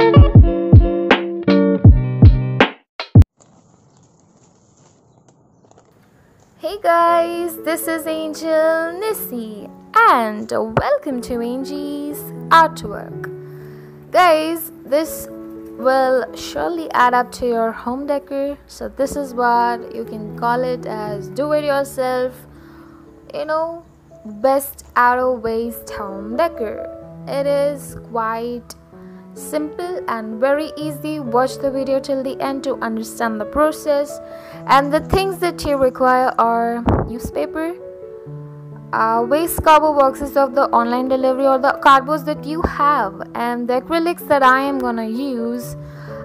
Hey guys, this is Angel Nissy and welcome to Angie's Artwork. Guys, this will surely add up to your home decor. So this is what you can call it as do it yourself, best out of waste home decor. It is quite simple and very easy. Watch the video till the end to understand the process. And the things that you require are newspaper, waste cardboard boxes of the online delivery or the cardboards that you have, and the acrylics that I am gonna use.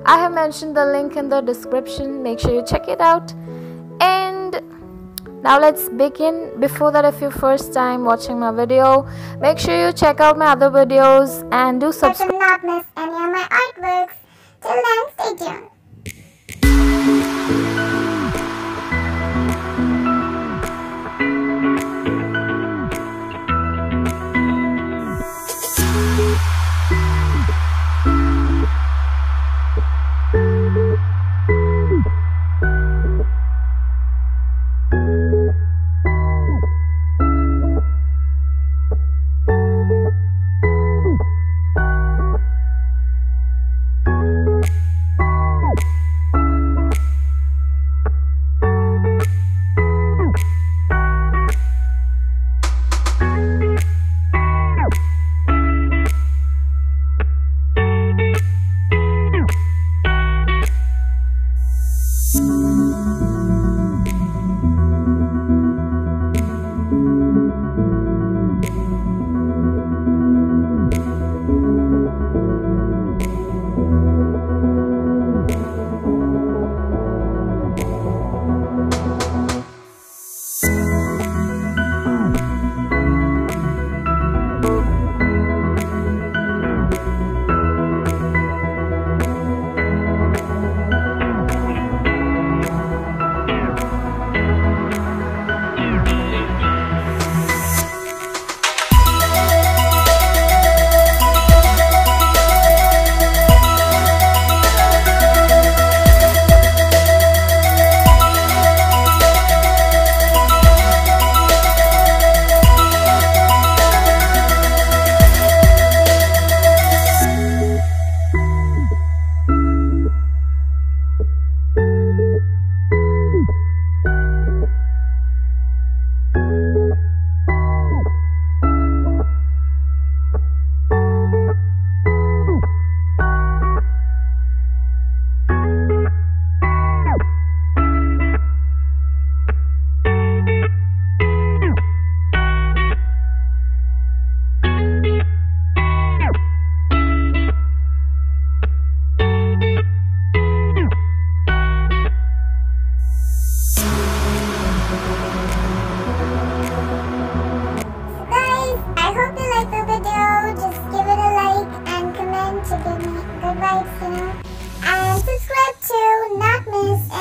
I have mentioned the link in the description. Make sure you check it out. And now let's begin. Before that, if you're first time watching my video, make sure you check out my other videos and do subscribe to not miss any of my artworks. Till then, stay tuned. To give me good vibes, and subscribe to not miss